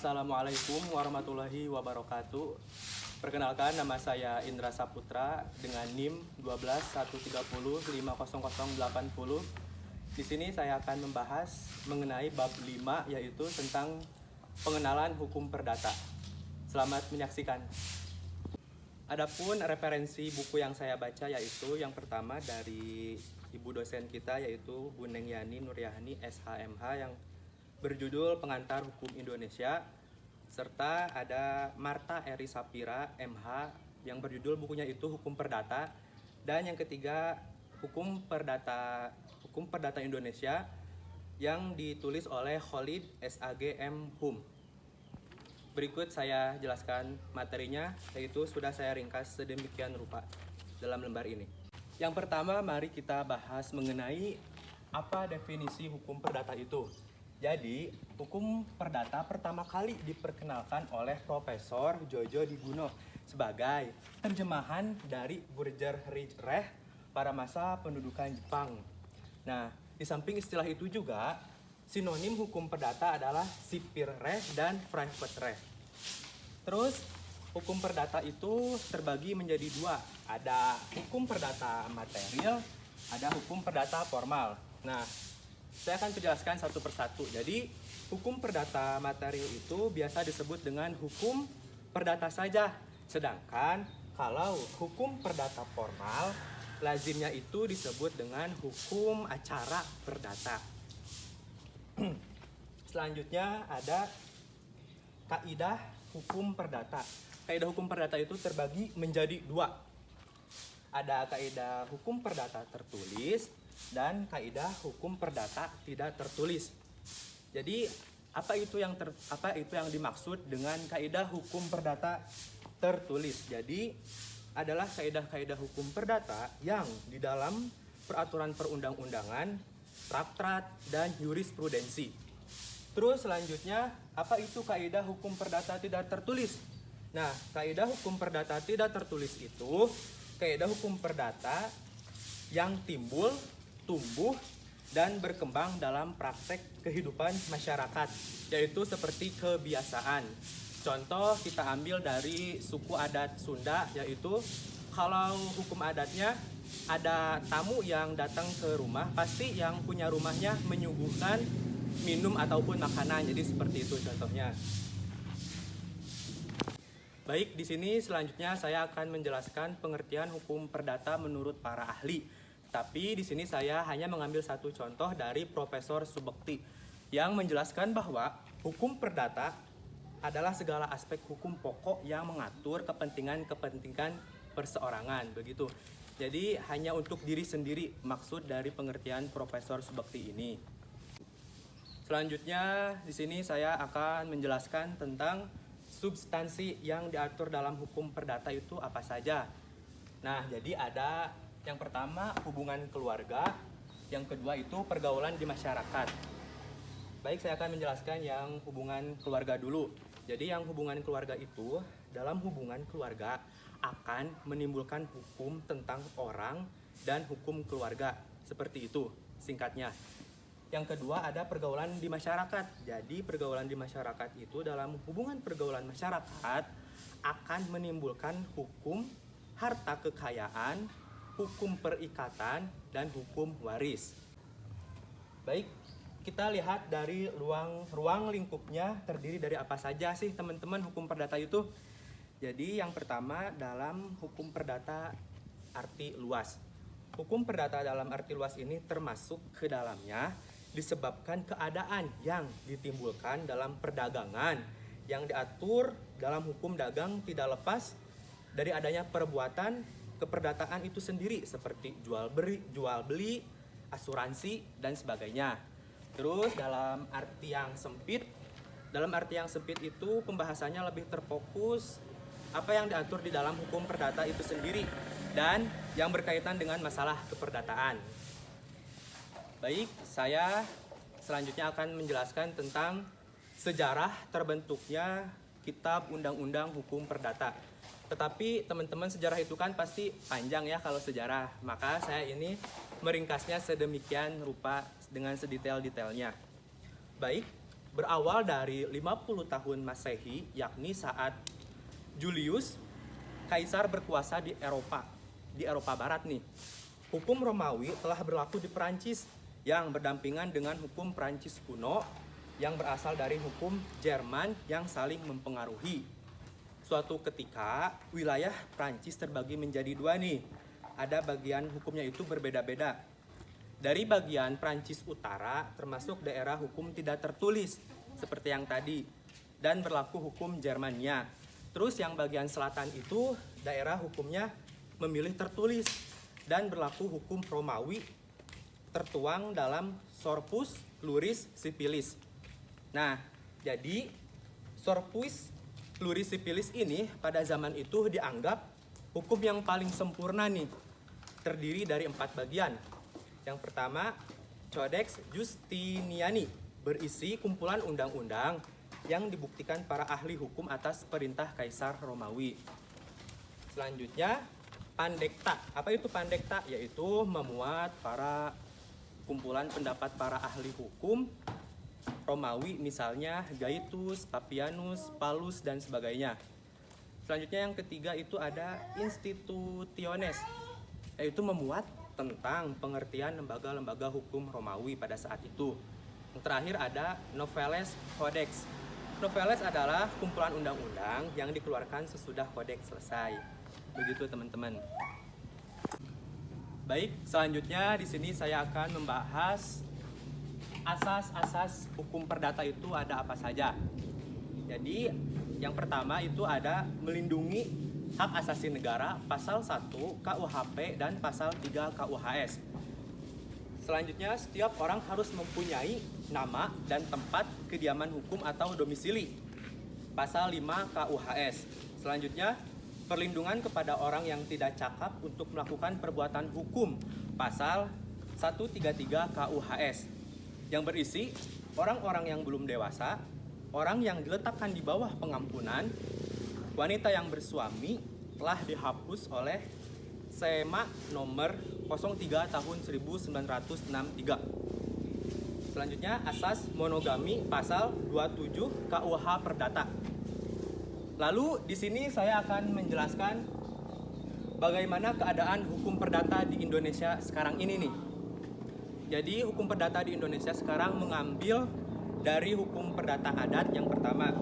Assalamualaikum warahmatullahi wabarakatuh. Perkenalkan, nama saya Indra Saputra dengan NIM 121305080. Di sini saya akan membahas mengenai bab 5, yaitu tentang pengenalan hukum perdata. Selamat menyaksikan. Adapun referensi buku yang saya baca yaitu yang pertama dari ibu dosen kita, yaitu Bu Neng Yani Nuryahani SHMH, yang berjudul Pengantar Hukum Indonesia, serta ada Marta Eri Sapira MH yang berjudul bukunya itu Hukum Perdata, dan yang ketiga Hukum Perdata Indonesia yang ditulis oleh Khalid SAGM Hum. Berikut saya jelaskan materinya, yaitu sudah saya ringkas sedemikian rupa dalam lembar ini. Yang pertama, mari kita bahas mengenai apa definisi hukum perdata itu. Jadi, hukum perdata pertama kali diperkenalkan oleh Profesor Jojo Diguno sebagai terjemahan dari Burgerrecht pada masa pendudukan Jepang. Nah, di samping istilah itu juga, sinonim hukum perdata adalah sipil recht dan private recht. Terus, hukum perdata itu terbagi menjadi dua. Ada hukum perdata material, ada hukum perdata formal. Nah, saya akan menjelaskan satu persatu. Jadi, hukum perdata material itu biasa disebut dengan hukum perdata saja. Sedangkan kalau hukum perdata formal, lazimnya itu disebut dengan hukum acara perdata. Selanjutnya ada kaidah hukum perdata. Kaidah hukum perdata itu terbagi menjadi dua. Ada kaidah hukum perdata tertulis dan kaidah hukum perdata tidak tertulis. Jadi apa itu yang dimaksud dengan kaidah hukum perdata tertulis? Jadi adalah kaidah-kaidah hukum perdata yang di dalam peraturan perundang-undangan, traktat, dan jurisprudensi. Terus selanjutnya, apa itu kaidah hukum perdata tidak tertulis? Nah, kaidah hukum perdata tidak tertulis itu kaidah hukum perdata yang timbul, tumbuh, dan berkembang dalam praktek kehidupan masyarakat, yaitu seperti kebiasaan. Contoh kita ambil dari suku adat Sunda, yaitu kalau hukum adatnya ada tamu yang datang ke rumah, pasti yang punya rumahnya menyuguhkan minum ataupun makanan. Jadi seperti itu contohnya. Baik, di sini selanjutnya saya akan menjelaskan pengertian hukum perdata menurut para ahli. Tapi di sini saya hanya mengambil satu contoh dari Profesor Subekti yang menjelaskan bahwa hukum perdata adalah segala aspek hukum pokok yang mengatur kepentingan perseorangan, begitu. Jadi hanya untuk diri sendiri maksud dari pengertian Profesor Subekti ini. Selanjutnya di sini saya akan menjelaskan tentang substansi yang diatur dalam hukum perdata itu apa saja. Nah, jadi ada yang pertama hubungan keluarga, yang kedua itu pergaulan di masyarakat. Baik, saya akan menjelaskan yang hubungan keluarga dulu. Jadi yang hubungan keluarga itu, dalam hubungan keluarga akan menimbulkan hukum tentang orang dan hukum keluarga. Seperti itu singkatnya. Yang kedua ada pergaulan di masyarakat. Jadi pergaulan di masyarakat itu dalam hubungan pergaulan masyarakat akan menimbulkan hukum harta kekayaan, hukum perikatan, dan hukum waris. Baik, kita lihat dari ruang lingkupnya terdiri dari apa saja sih teman-teman hukum perdata itu. Jadi yang pertama dalam hukum perdata arti luas. Hukum perdata dalam arti luas ini termasuk ke dalamnya disebabkan keadaan yang ditimbulkan dalam perdagangan yang diatur dalam hukum dagang tidak lepas dari adanya perbuatan keperdataan itu sendiri seperti jual beli, asuransi, dan sebagainya. Terus dalam arti yang sempit itu pembahasannya lebih terfokus apa yang diatur di dalam hukum perdata itu sendiri dan yang berkaitan dengan masalah keperdataan. Baik, saya selanjutnya akan menjelaskan tentang sejarah terbentuknya Kitab Undang-Undang Hukum Perdata. Tetapi teman-teman sejarah itu kan pasti panjang ya kalau sejarah. Maka saya ini meringkasnya sedemikian rupa dengan sedetail-detailnya. Baik, berawal dari 50 tahun Masehi, yakni saat Julius Kaisar berkuasa di Eropa Barat nih. Hukum Romawi telah berlaku di Perancis yang berdampingan dengan hukum Perancis kuno yang berasal dari hukum Jerman yang saling mempengaruhi. Suatu ketika, wilayah Perancis terbagi menjadi dua nih. Ada bagian hukumnya itu berbeda-beda. Dari bagian Perancis Utara termasuk daerah hukum tidak tertulis seperti yang tadi dan berlaku hukum Jermannya. Terus yang bagian selatan itu daerah hukumnya memilih tertulis dan berlaku hukum Romawi tertuang dalam Corpus Iuris Civilis. Nah, jadi Corpus Iuris Civilis ini pada zaman itu dianggap hukum yang paling sempurna nih. Terdiri dari 4 bagian. Yang pertama, Codex Justiniani, berisi kumpulan undang-undang yang dibuktikan para ahli hukum atas perintah Kaisar Romawi. Selanjutnya, Pandekta. Apa itu Pandekta? Yaitu memuat para kumpulan pendapat para ahli hukum Romawi, misalnya Gaius, Papianus, Palus, dan sebagainya. Selanjutnya yang ketiga itu ada Institutiones, yaitu memuat tentang pengertian lembaga-lembaga hukum Romawi pada saat itu. Yang terakhir ada Noveles Codex. Noveles adalah kumpulan undang-undang yang dikeluarkan sesudah kodeks selesai. Begitu teman-teman. Baik, selanjutnya di sini saya akan membahas asas-asas hukum perdata itu ada apa saja. Jadi, yang pertama itu ada melindungi hak asasi negara, pasal 1 KUHP dan pasal 3 KUHS. Selanjutnya, setiap orang harus mempunyai nama dan tempat kediaman hukum atau domisili, pasal 5 KUHS. Selanjutnya, perlindungan kepada orang yang tidak cakap untuk melakukan perbuatan hukum, pasal 133 KUHS, yang berisi orang-orang yang belum dewasa, orang yang diletakkan di bawah pengampunan, wanita yang bersuami, telah dihapus oleh SEMA nomor 03 tahun 1963. Selanjutnya, asas monogami pasal 27 KUH Perdata. Lalu di sini saya akan menjelaskan bagaimana keadaan hukum perdata di Indonesia sekarang ini nih. Jadi hukum perdata di Indonesia sekarang mengambil dari hukum perdata adat yang pertama,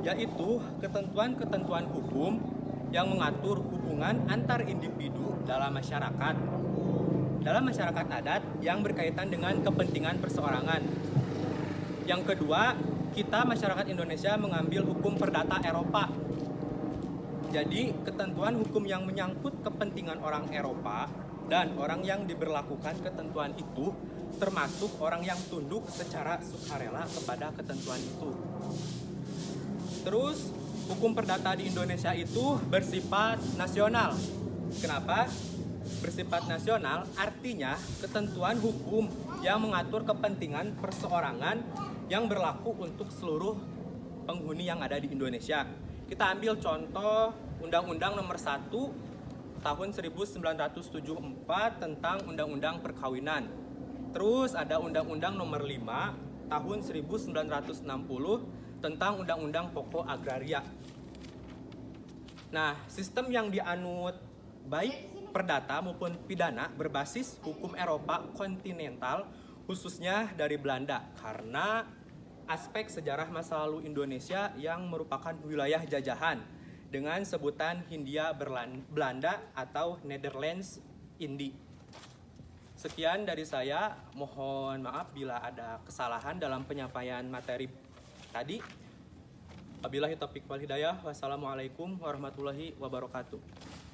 yaitu ketentuan-ketentuan hukum yang mengatur hubungan antar individu dalam masyarakat adat yang berkaitan dengan kepentingan perseorangan. Yang kedua, kita masyarakat Indonesia mengambil hukum perdata Eropa. Jadi, ketentuan hukum yang menyangkut kepentingan orang Eropa dan orang yang diberlakukan ketentuan itu termasuk orang yang tunduk secara sukarela kepada ketentuan itu. Terus, hukum perdata di Indonesia itu bersifat nasional. Kenapa? Bersifat nasional artinya ketentuan hukum yang mengatur kepentingan perseorangan yang berlaku untuk seluruh penghuni yang ada di Indonesia. Kita ambil contoh Undang-Undang Nomor 1 Tahun 1974 tentang Undang-Undang Perkawinan. Terus ada Undang-Undang Nomor 5 Tahun 1960 tentang Undang-Undang Pokok Agraria. Nah, sistem yang dianut baik perdata maupun pidana berbasis hukum Eropa kontinental, khususnya dari Belanda, karena aspek sejarah masa lalu Indonesia yang merupakan wilayah jajahan dengan sebutan Hindia Belanda atau Netherlands Indi. Sekian dari saya, mohon maaf bila ada kesalahan dalam penyampaian materi tadi. Wabillahi taufiq wal hidayah. Wassalamualaikum warahmatullahi wabarakatuh.